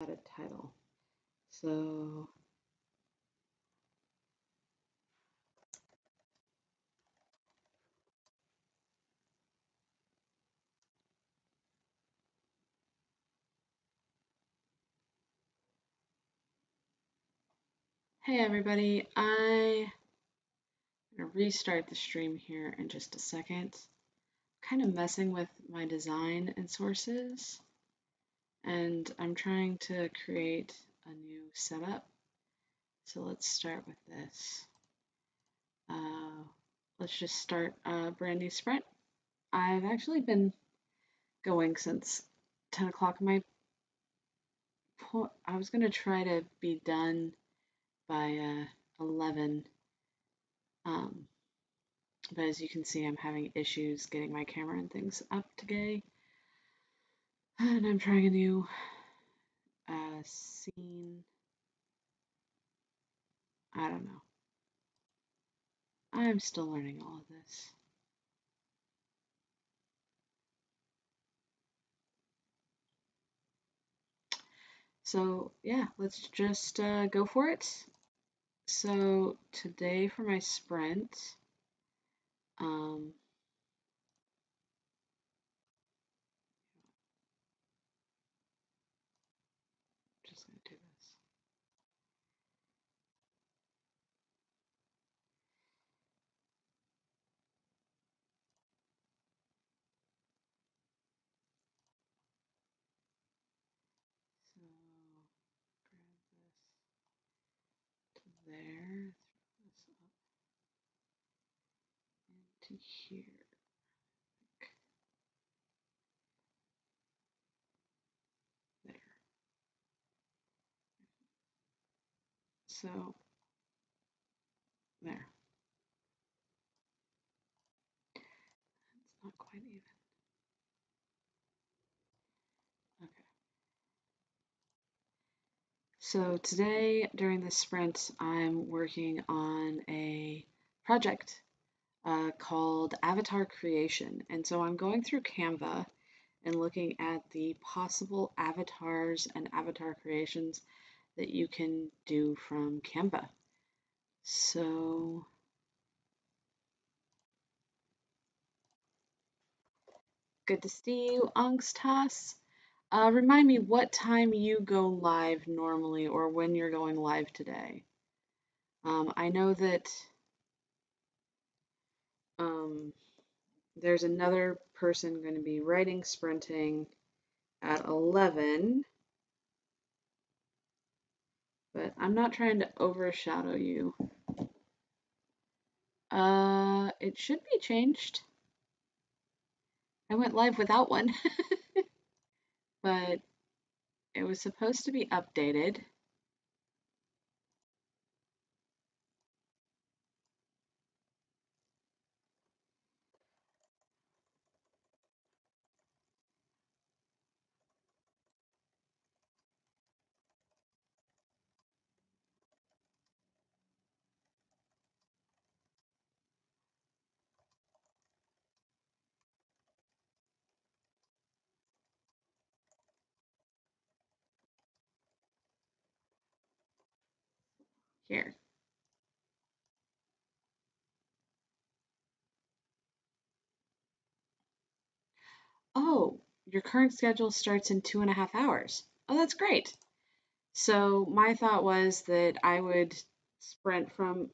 a title. So hey everybody, I'm gonna restart the stream here in just a second. Kind of messing with my design and sources, and I'm trying to create a new setup. So let's start with this. Let's just start a brand new sprint. I've actually been going since 10 o'clock. I was gonna try to be done by 11, um, but as you can see, I'm having issues getting my camera and things up today. And I'm trying a new scene. I don't know. I'm still learning all of this. So yeah, let's just go for it. So today for my sprint, um, just gonna do this. So grab this to there, throw this up into here. There. So there. It's not quite even. Okay. So today during the sprint, I'm working on a project called Avatar Creation. And so I'm going through Canva and looking at the possible avatars and avatar creations that you can do from Canva. So good to see you, Angstas. Remind me what time you go live normally or when you're going live today. I know that um, there's another person going to be writing sprinting at 11, but I'm not trying to overshadow you. It should be changed. I went live without one, but it was supposed to be updated. Here. Oh, your current schedule starts in 2.5 hours. Oh, that's great. So my thought was that I would sprint from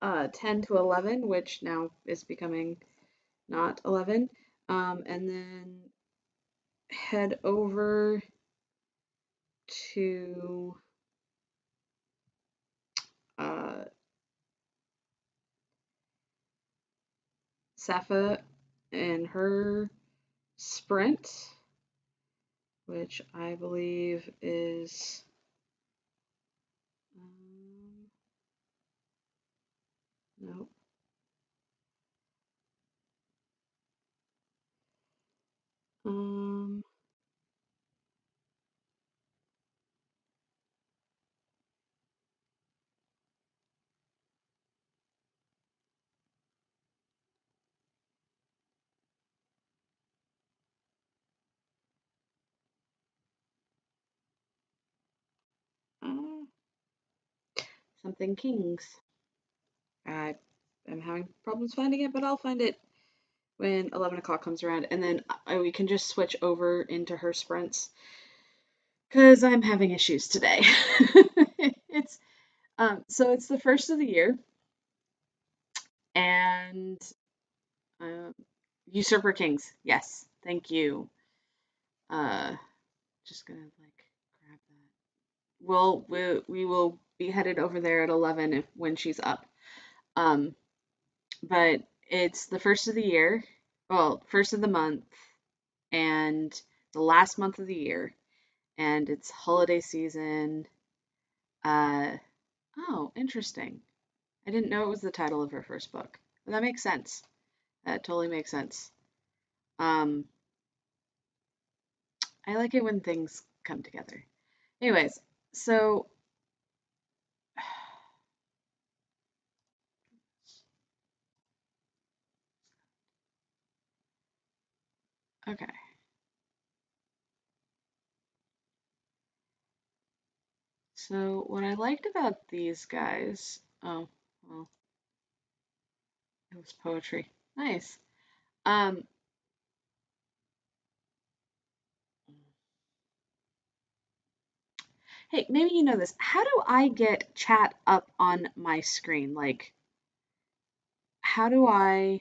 10 to 11, which now is becoming not 11, and then head over to uh, Safa and her sprint, which I believe is nope. Um, Something Kings. I am having problems finding it, but I'll find it when 11 o'clock comes around, and then we can just switch over into her sprints because I'm having issues today. It's so it's the first of the year, and um, Usurper Kings. Yes, thank you. Uh, just gonna like grab that. We will be headed over there at 11 when she's up. Um, but it's the first of the year, well, first of the month, and the last month of the year, and it's holiday season. Uh, oh, interesting. I didn't know it was the title of her first book. That makes sense. That totally makes sense. Um, I like it when things come together. Anyways, so okay. So what I liked about these guys, oh, well, it was poetry. Nice. Um, hey, maybe you know this. How do I get chat up on my screen? Like, how do I?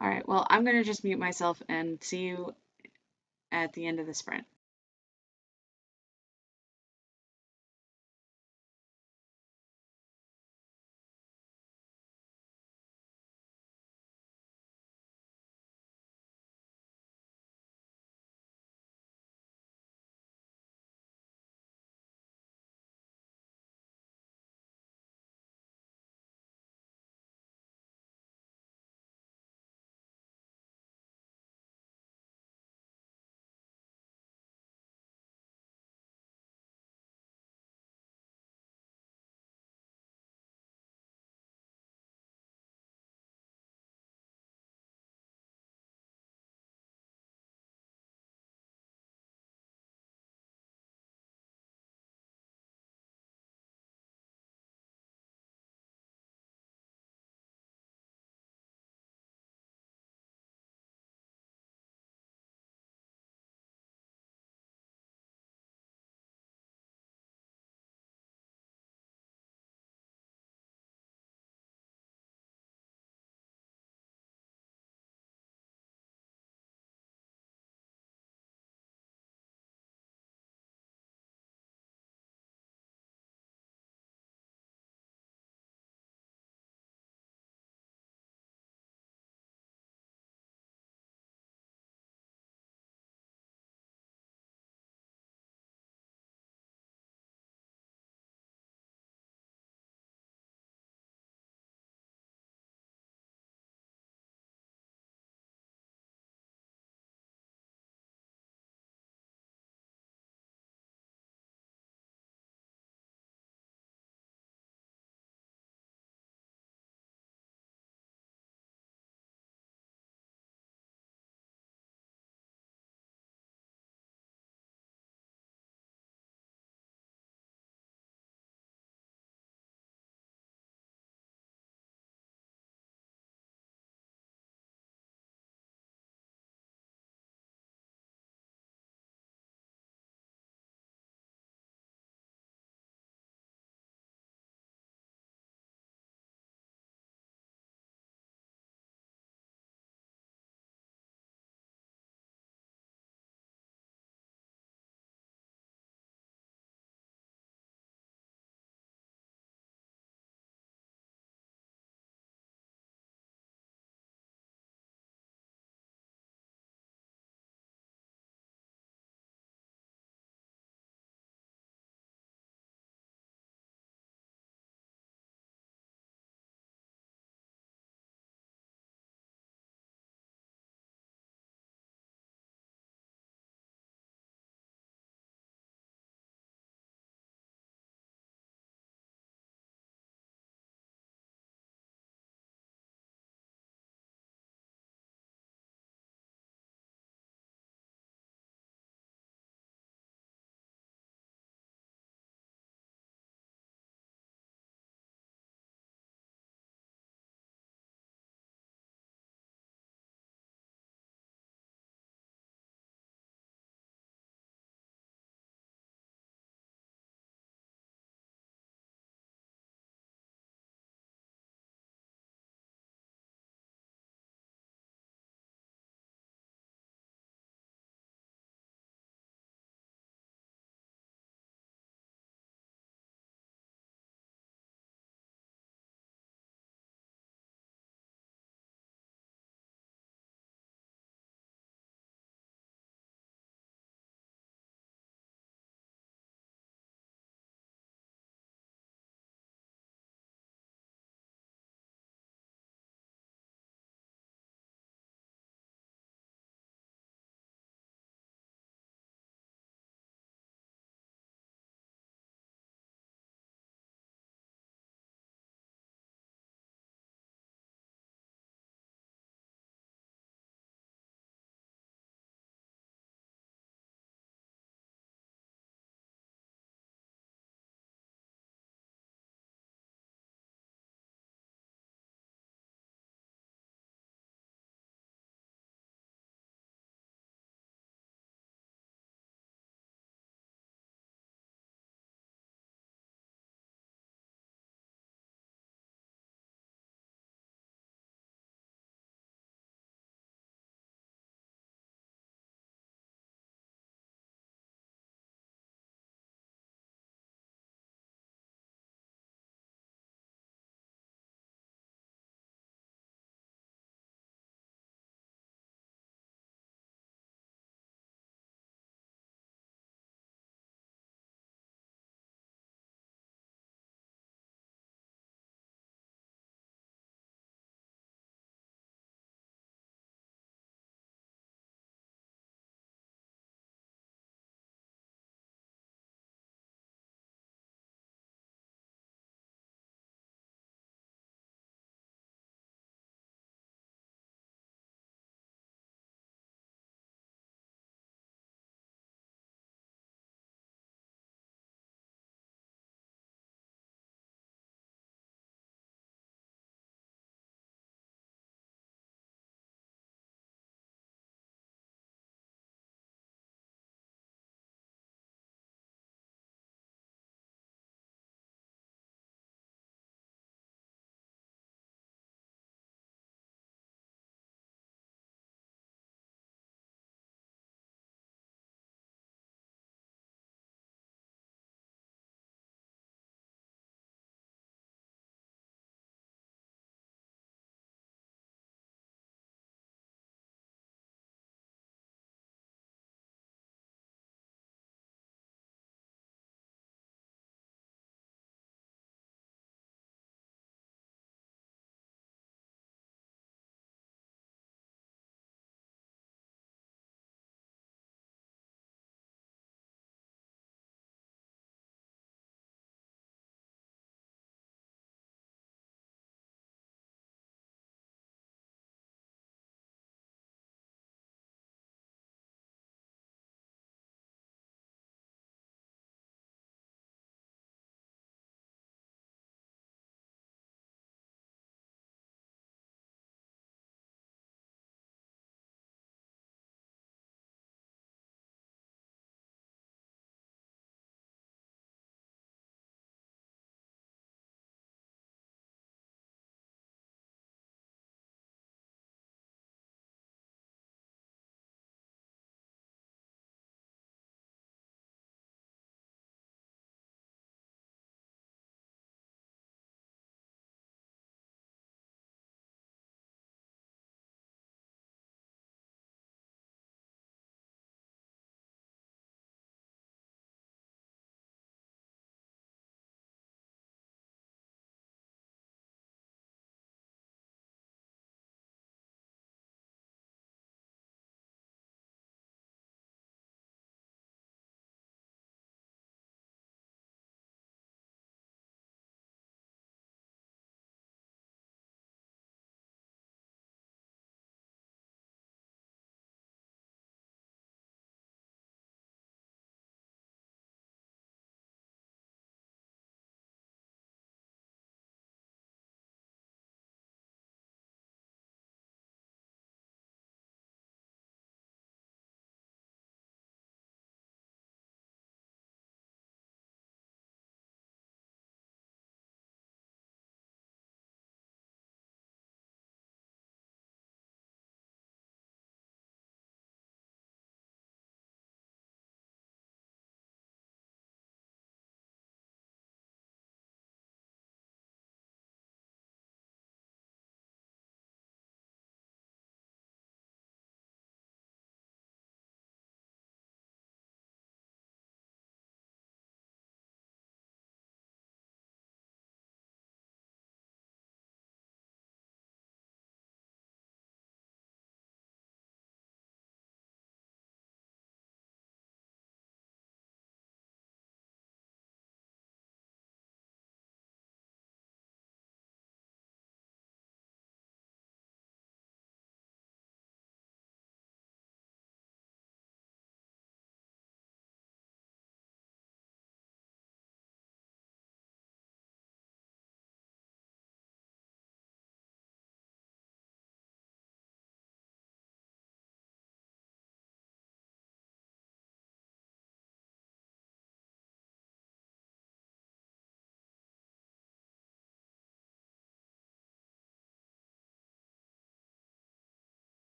All right, well, I'm gonna just mute myself and see you at the end of the sprint.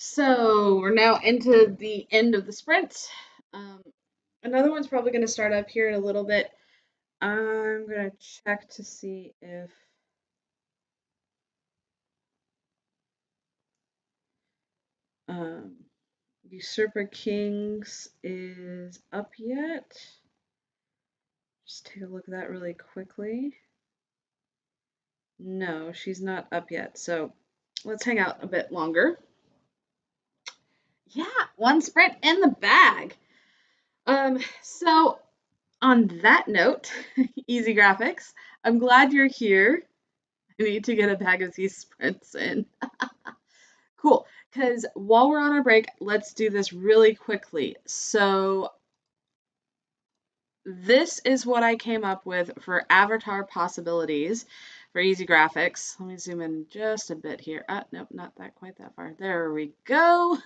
So we're now into the end of the sprint. Um, Another one's probably going to start up here in a little bit. I'm going to check to see if um, Usurper Kings is up yet. Just take a look at that really quickly. No, she's not up yet. So let's hang out a bit longer. Yeah, one sprint in the bag. So on that note, easy graphics, I'm glad you're here. I need to get a bag of these sprints in. Cool, because while we're on our break, let's do this really quickly. So this is what I came up with for avatar possibilities for easy graphics. Let me zoom in just a bit here. Nope, not that quite that far. There we go.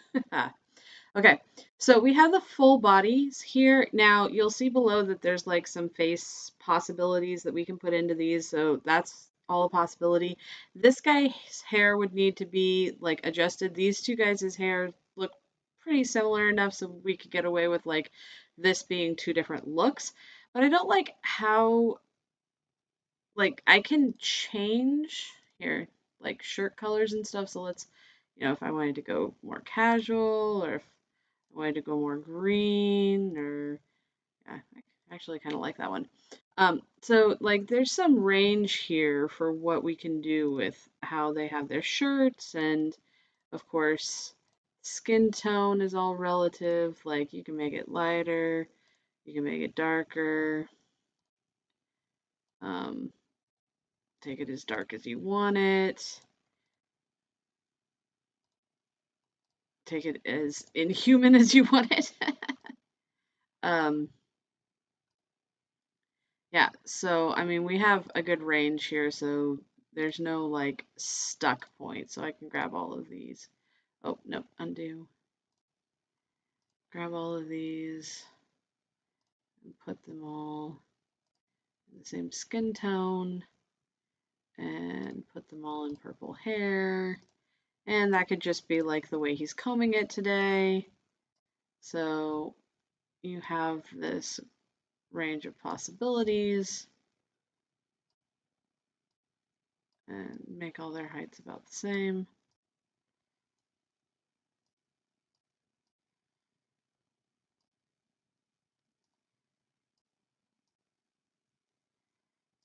Okay, so we have the full bodies here. Now you'll see below that there's like some face possibilities that we can put into these. So that's all a possibility. This guy's hair would need to be like adjusted. These two guys' hair look pretty similar enough so we could get away with like this being two different looks. But I don't like how like I can change here like shirt colors and stuff. So let's, if I wanted to go more casual or if I wanted to go more green or yeah, I actually kind of like that one. So like there's some range here for what we can do with how they have their shirts, and of course skin tone is all relative. Like you can make it lighter, you can make it darker, um, take it as dark as you want it, take it as inhuman as you want it. um, Yeah, so I mean, we have a good range here, so there's no like stuck point. So I can grab all of these. Oh, no, undo. Grab all of these and put them all in the same skin tone and put them all in purple hair. And that could just be like the way he's combing it today. So you have this range of possibilities and make all their heights about the same.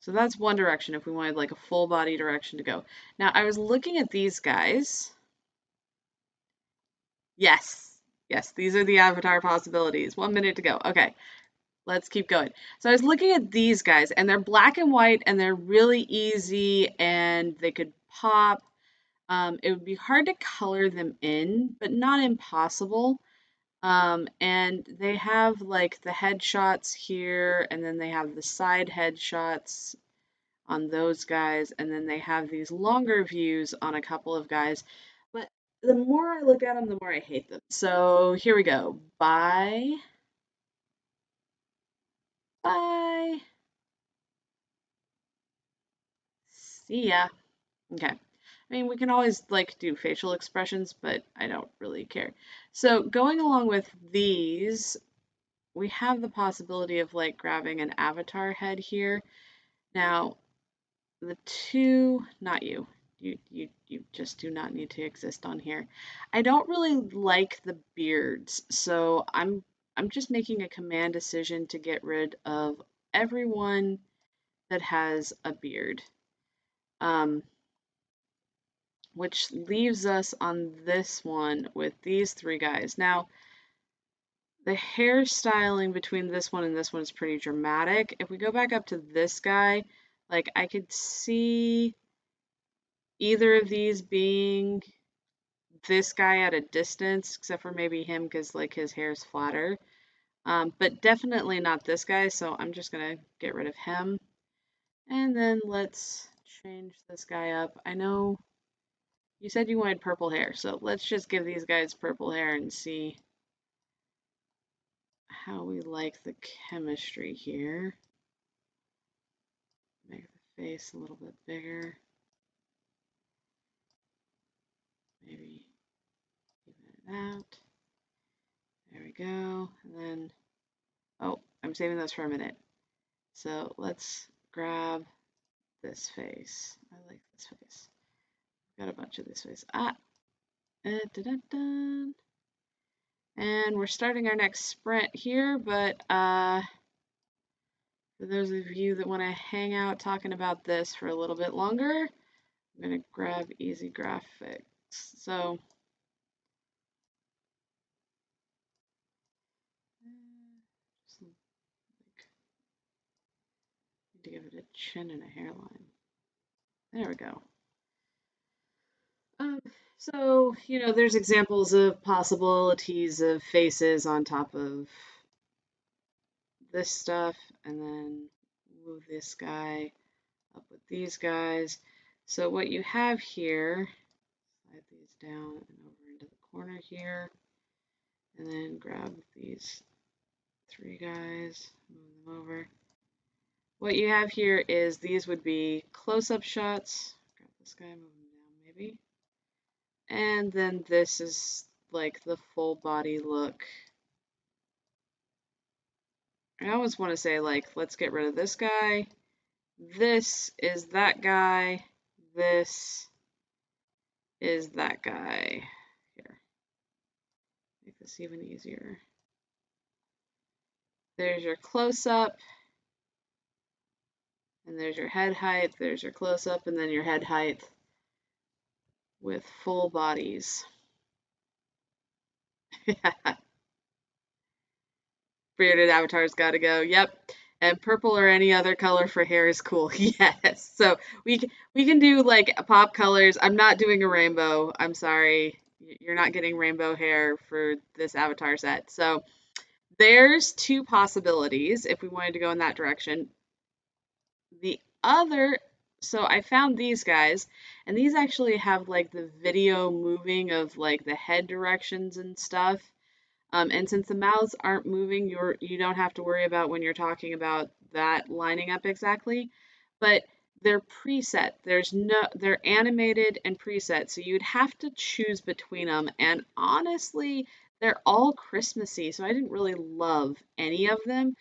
So that's one direction if we wanted like a full body direction to go. Now I was looking at these guys. Yes, yes, these are the avatar possibilities. 1 minute to go. Okay, let's keep going. So I was looking at these guys and they're black and white and they're really easy and they could pop. It would be hard to color them in, but not impossible. And they have like the headshots here and then they have the side headshots on those guys, and then they have these longer views on a couple of guys. But the more I look at them, the more I hate them. So here we go. Bye. Bye. See ya. Okay. I mean, we can always like do facial expressions, but I don't really care. So going along with these, we have the possibility of like grabbing an avatar head here. Now, the two, not you. You just do not need to exist on here. I don't really like the beards, so I'm just making a command decision to get rid of everyone that has a beard. Which leaves us on this one with these three guys. Now, the hairstyling between this one and this one is pretty dramatic. If we go back up to this guy, like I could see either of these being this guy at a distance, except for maybe him because like his hair is flatter. But definitely not this guy, so I'm just gonna get rid of him. And then let's change this guy up. I know you said you wanted purple hair, so let's just give these guys purple hair and see how we like the chemistry here. Make the face a little bit bigger. Maybe even it out. There we go. And then, oh, I'm saving those for a minute. So let's grab this face. I like this face. Got a bunch of this face. Dun, dun. And we're starting our next sprint here, but for those of you that want to hang out talking about this for a little bit longer, I'm going to grab Easy Graphics. So just like, need to give it a chin and a hairline. There we go. Um, so, there's examples of possibilities of faces on top of this stuff, and then move this guy up with these guys. So what you have here, slide these down and over into the corner here, and then grab these three guys, move them over. What you have here is these would be close-up shots. Grab this guy, move him down maybe. And then this is like the full body look. I always want to say, like, let's get rid of this guy. This is that guy. This is that guy. Here, make this even easier. There's your close-up. And there's your head height. There's your close-up, and then your head height with full bodies. Bearded avatars gotta go. Yep. And purple or any other color for hair is cool. Yes. So we can do like pop colors. I'm not doing a rainbow. I'm sorry. You're not getting rainbow hair for this avatar set. So there's two possibilities if we wanted to go in that direction. The other, so I found these guys, and these actually have like the video moving of like the head directions and stuff. And since the mouths aren't moving, you don't have to worry about when you're talking about that lining up exactly. But they're preset. They're animated and preset, so you'd have to choose between them. And honestly, they're all Christmassy, so I didn't really love any of them.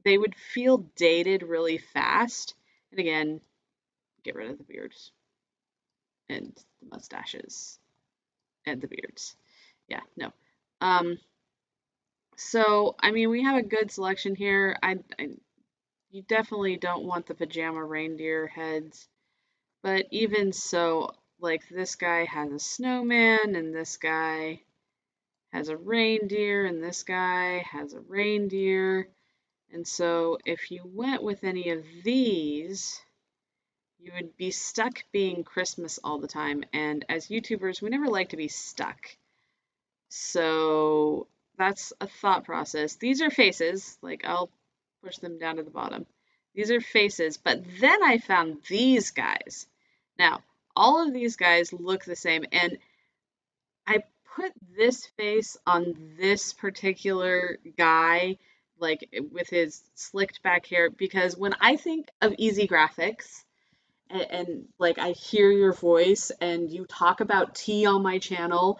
They would feel dated really fast. And again, get rid of the beards and the mustaches and the beards. Yeah, no. So, I mean, we have a good selection here. You definitely don't want the pajama reindeer heads, but even so, like this guy has a snowman, and this guy has a reindeer, and this guy has a reindeer. And so, if you went with any of these, you would be stuck being Christmas all the time. And as YouTubers, we never like to be stuck. So that's a thought process. These are faces, like I'll push them down to the bottom. These are faces, but then I found these guys. Now, all of these guys look the same, and I put this face on this particular guy, like with his slicked back hair, because when I think of easy graphics, and like I hear your voice and you talk about tea on my channel,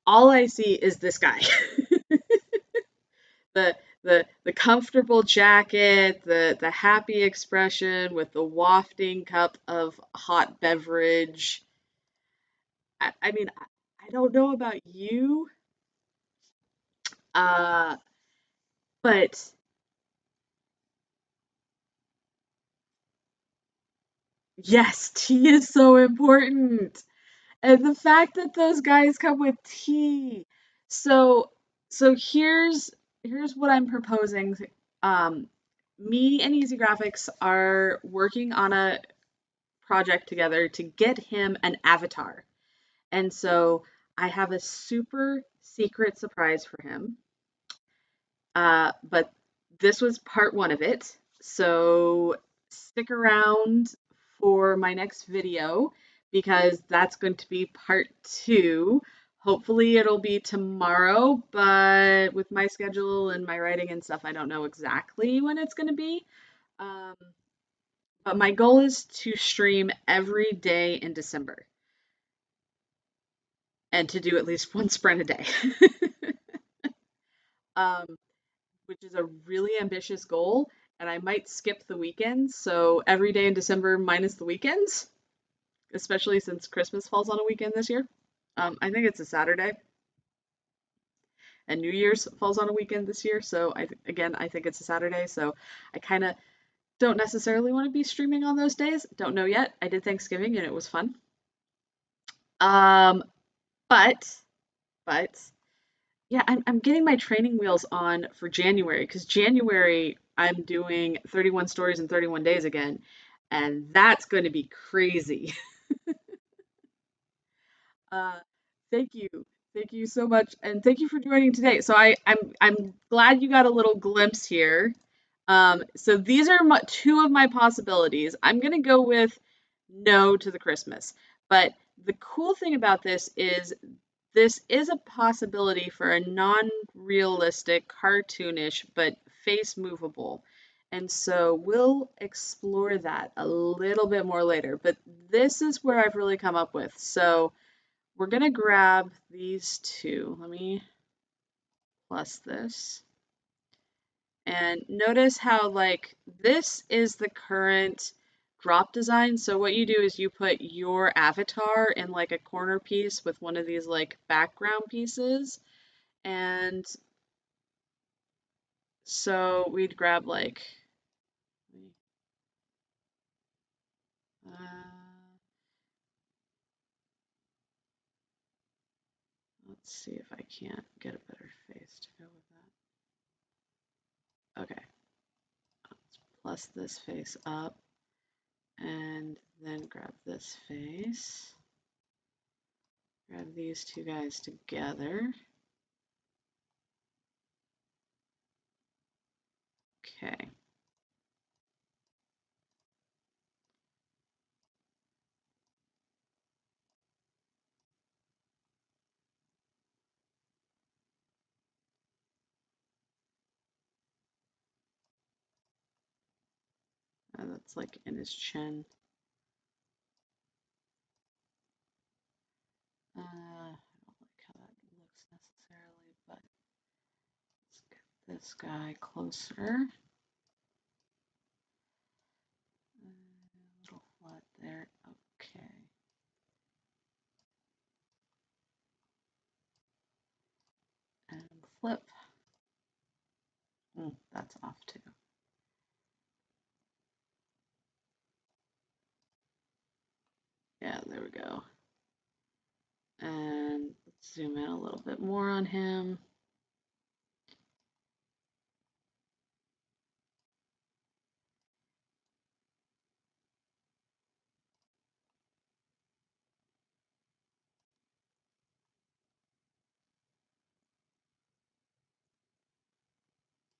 all I see is this guy. The comfortable jacket, the happy expression with the wafting cup of hot beverage. I mean, I don't know about you, uh, but yes, tea is so important. And the fact that those guys come with tea. So so here's what I'm proposing. Um, Me and Easy Graphics are working on a project together to get him an avatar. And so I have a super secret surprise for him. But this was part one of it. So stick around for my next video because that's going to be part two. Hopefully it'll be tomorrow, but with my schedule and my writing and stuff, I don't know exactly when it's going to be. Um, but my goal is to stream every day in December. and to do at least one sprint a day. um, which is a really ambitious goal. And I might skip the weekends. So every day in December minus the weekends, especially since Christmas falls on a weekend this year. I think it's a Saturday, and New Year's falls on a weekend this year. So again, I think it's a Saturday. So I kind of don't necessarily want to be streaming on those days. Don't know yet. I did Thanksgiving and it was fun. Um, but but yeah, I'm getting my training wheels on for January because January I'm doing 31 stories in 31 days again, and that's going to be crazy. Uh, thank you. Thank you so much. And thank you for joining today. So I'm glad you got a little glimpse here. So these are two of my possibilities. I'm gonna go with no to the Christmas. But the cool thing about this is a possibility for a non-realistic, cartoonish, but face movable. And so we'll explore that a little bit more later. But this is where I've really come up with. So we're going to grab these two. Let me plus this. And notice how like this is the current drop design. So what you do is you put your avatar in like a corner piece with one of these like background pieces. And so we'd grab like, uh, let's see if I can't get a better face to go with that. Okay, let's plus this face up. And then grab this face, grab these two guys together. Okay. That's like in his chin. I don't like how that looks necessarily, but let's get this guy closer. A little flat there. Okay. And flip. That's off too. Yeah, there we go. And let's zoom in a little bit more on him.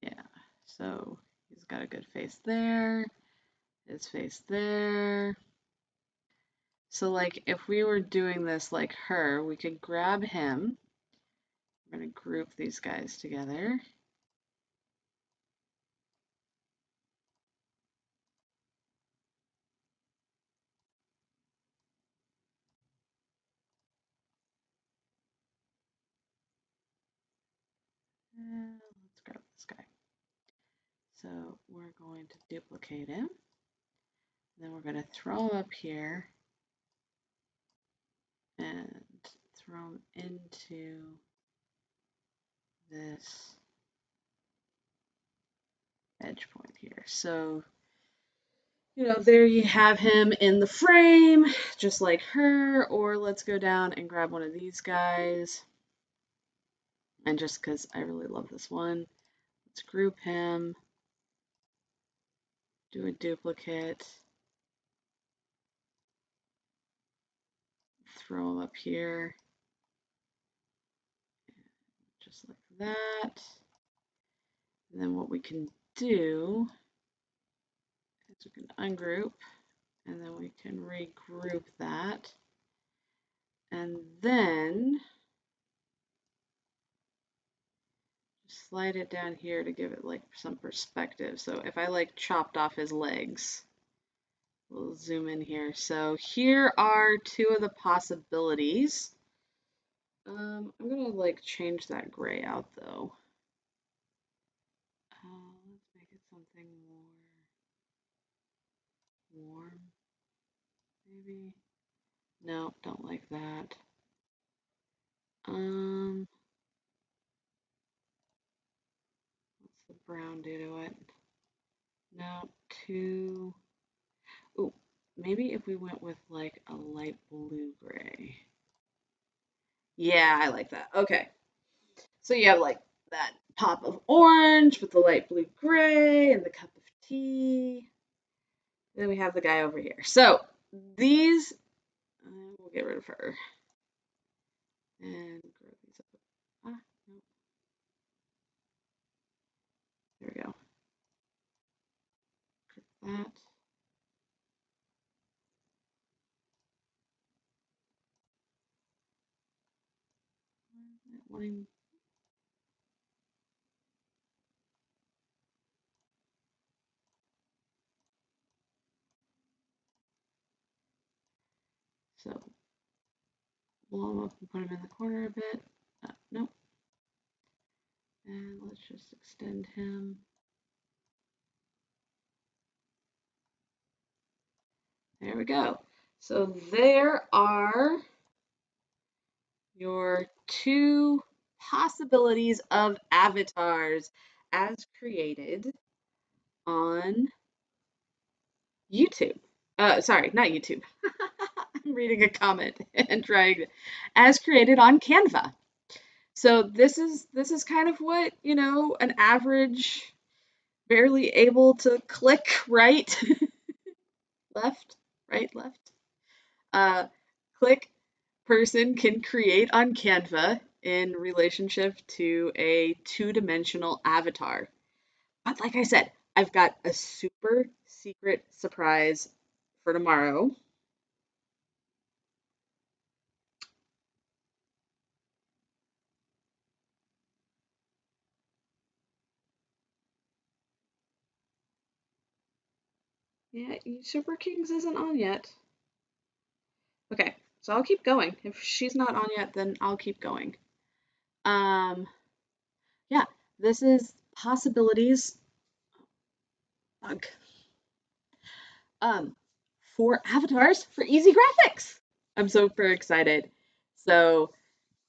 Yeah, so he's got a good face there, his face there. So like if we were doing this like her, we could grab him. We're going to group these guys together. And let's grab this guy. So we're going to duplicate him. Then we're going to throw him up here and throw him into this edge point here. So, you know, there you have him in the frame, just like her. Or let's go down and grab one of these guys. And just because I really love this one, let's group him, do a duplicate, throw him up here, just like that. And then what we can do is we can ungroup, and then we can regroup that. And then slide it down here to give it like some perspective. So if I like chopped off his legs, we'll zoom in here. So here are two of the possibilities. I'm gonna like change that gray out though. Let's make it something more warm, maybe. No, don't like that. Um, what's the brown do to it? No, too. Ooh, maybe if we went with like a light blue gray. Yeah, I like that. Okay. So you have like that pop of orange with the light blue gray and the cup of tea. Then we have the guy over here. So these, we'll get rid of her and grow these up. Ah, no, there we go. Click that. Wanting so blow him up and put him in the corner a bit. Nope. And let's just extend him. There we go. So there are your two possibilities of avatars as created on YouTube. Sorry, not YouTube. I'm reading a comment and trying as created on Canva. So this is kind of what, an average barely able to click right, left, right, left, uh, click person can create on Canva in relationship to a two-dimensional avatar. But like I said, I've got a super secret surprise for tomorrow. Yeah, Super Kings isn't on yet. Okay, so I'll keep going. If she's not on yet, then I'll keep going. Um, yeah, this is possibilities. Ugh. Um, for avatars for easy graphics. I'm super excited. So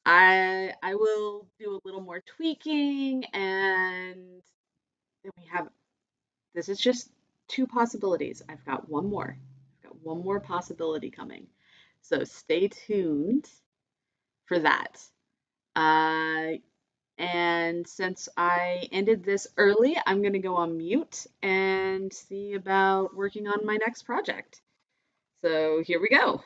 I will do a little more tweaking, and then we have, this is just two possibilities. I've got one more. I've got one more possibility coming. So stay tuned for that. Uh, and since I ended this early, I'm going to go on mute and see about working on my next project. So here we go.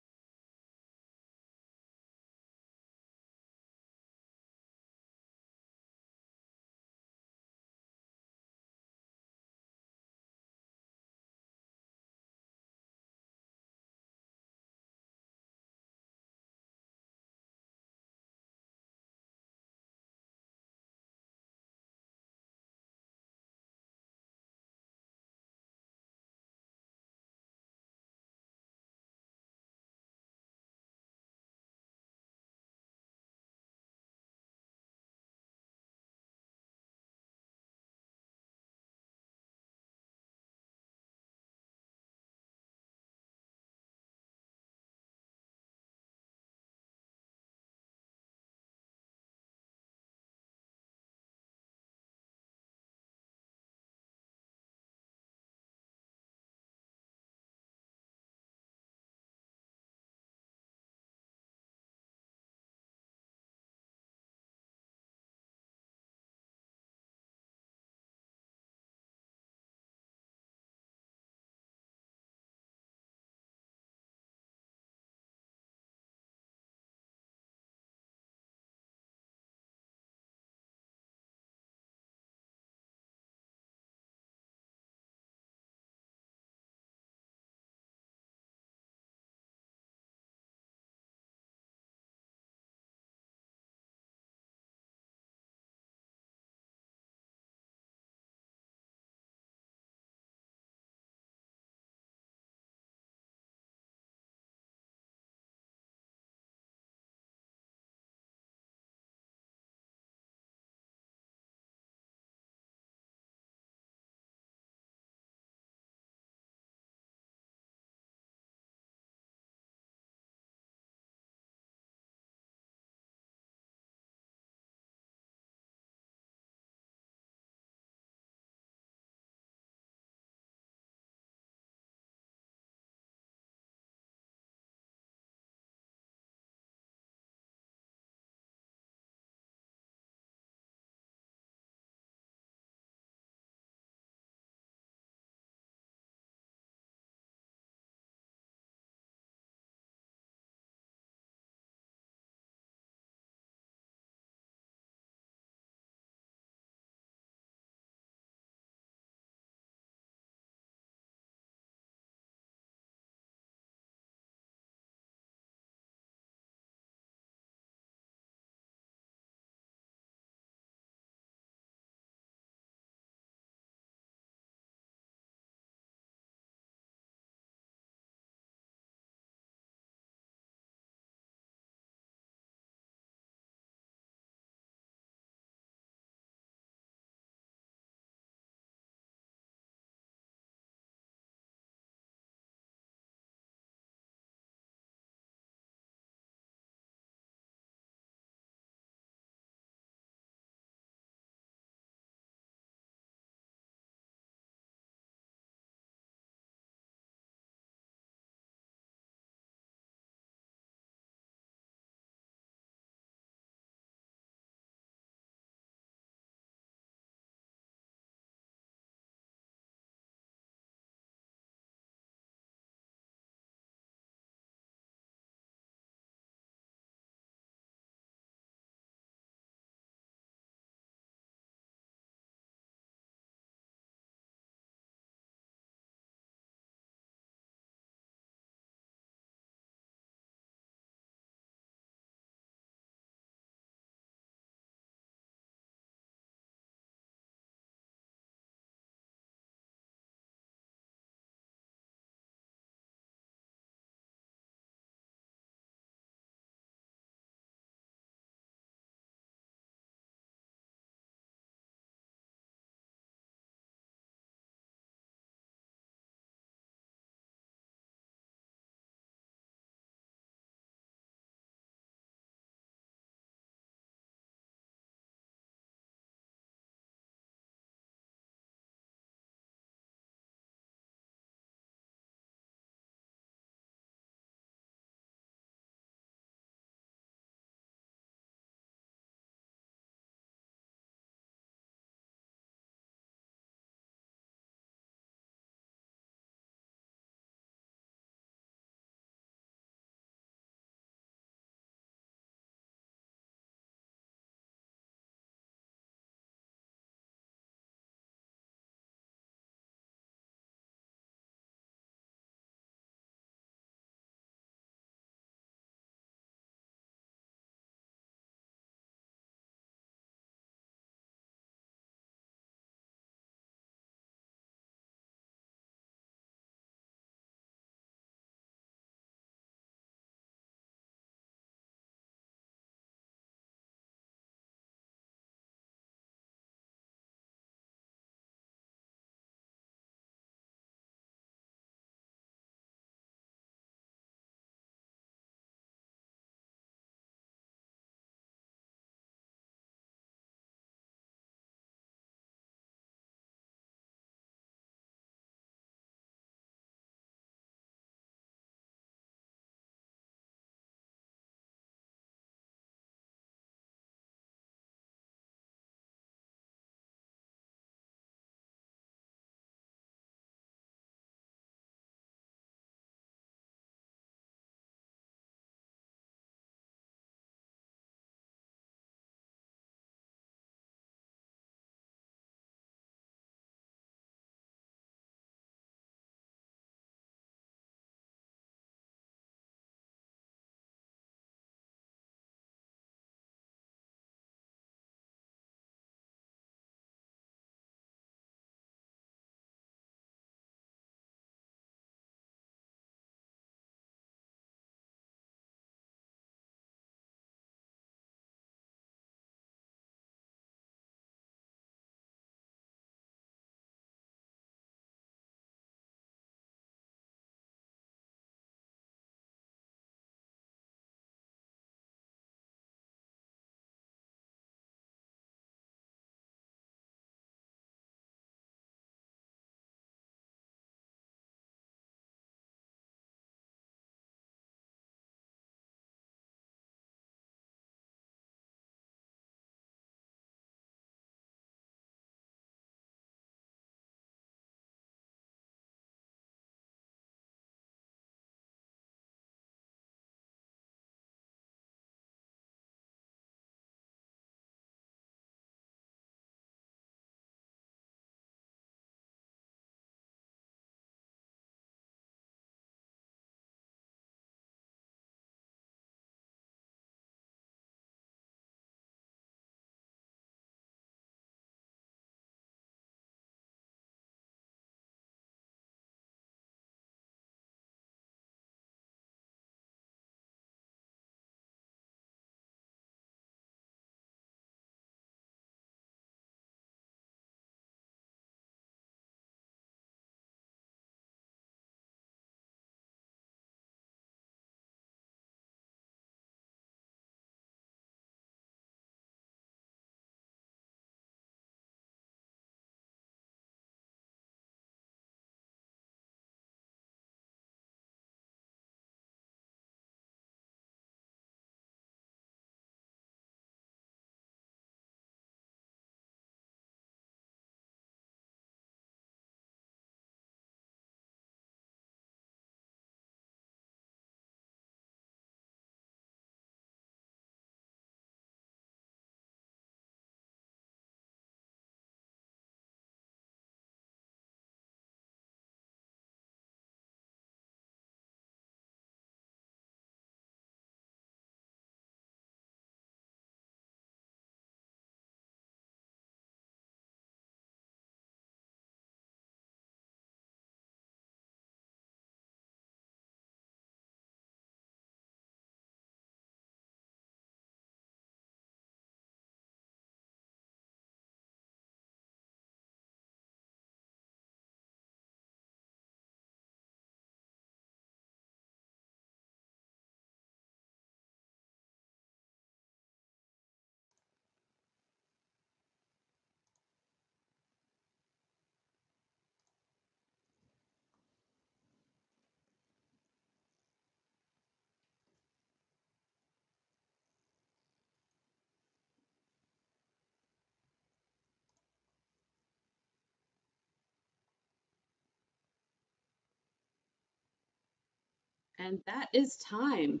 And that is time.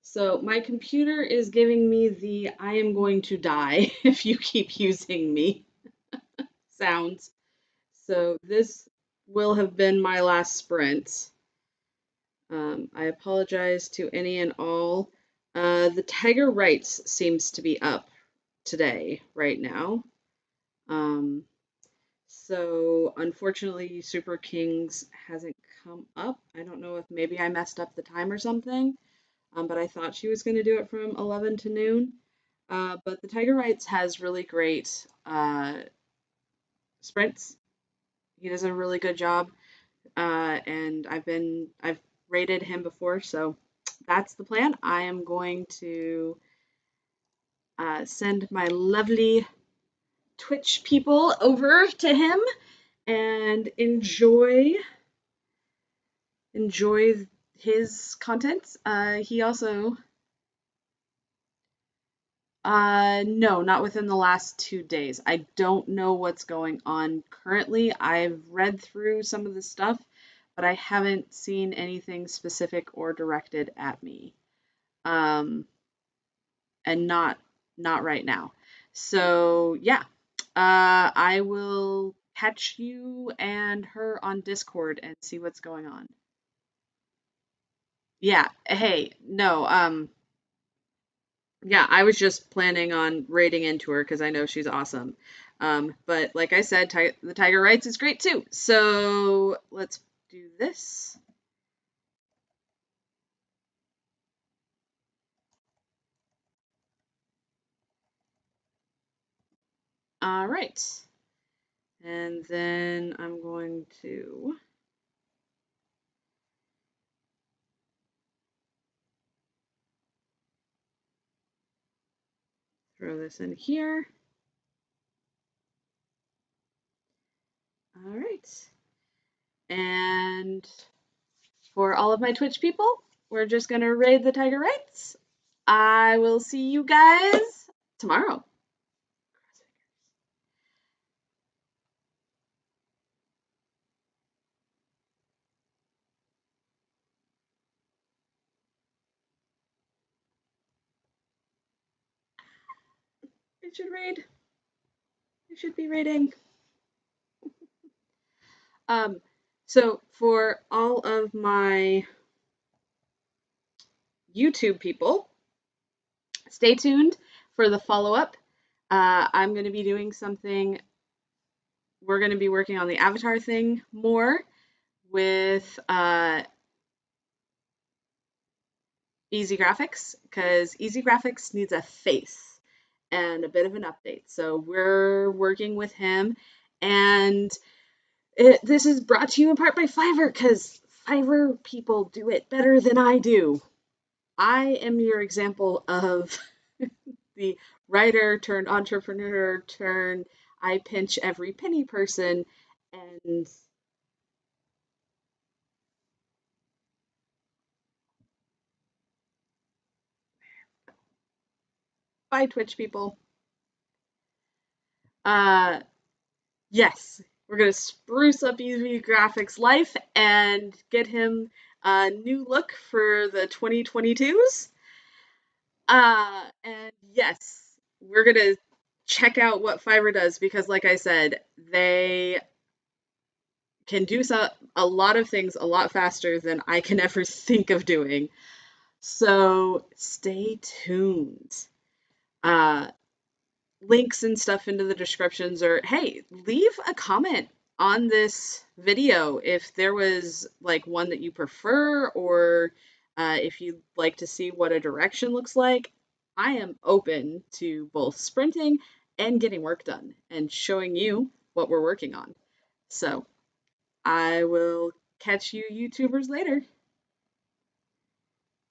So my computer is giving me the I am going to die if you keep using me sounds. So this will have been my last sprint. I apologize to any and all. The Tiger Rights seems to be up today, right now. Um, so unfortunately, Super Kings hasn't come up. I don't know if maybe I messed up the time or something, but I thought she was going to do it from 11 to noon. But the Tiger Rights has really great sprints. He does a really good job, and I've rated him before, so that's the plan. I am going to send my lovely Twitch people over to him and enjoy his content. He also no, not within the last 2 days. I don't know what's going on currently. I've read through some of the stuff, but I haven't seen anything specific or directed at me. And not right now. So yeah, I will catch you and her on Discord and see what's going on. Yeah. Hey, no. Yeah, I was just planning on raiding into her because I know she's awesome. But like I said, the Tiger Rights is great too. So let's do this. All right. And then I'm going to throw this in here. All right. And for all of my Twitch people, we're just going to raid the Tiger Rights. I will see you guys tomorrow. It should raid. It should be raiding. So for all of my YouTube people, stay tuned for the follow-up. I'm going to be doing something. We're going to be working on the avatar thing more with Easy Graphics because Easy Graphics needs a face and a bit of an update. So we're working with him, and this is brought to you in part by Fiverr because Fiverr people do it better than I do. I am your example of the writer turned entrepreneur turned I pinch every penny person, and bye Twitch people. Uh yes, we're gonna spruce up Easy Graphics life and get him a new look for the 2022s. And yes, we're gonna check out what Fiverr does because, like I said, they can do a lot of things a lot faster than I can ever think of doing. So stay tuned. Uh, Links and stuff into the descriptions, or hey, leave a comment on this video if there was like one that you prefer, or if you'd like to see what a direction looks like. I am open to both sprinting and getting work done and showing you what we're working on. So I will catch you YouTubers later.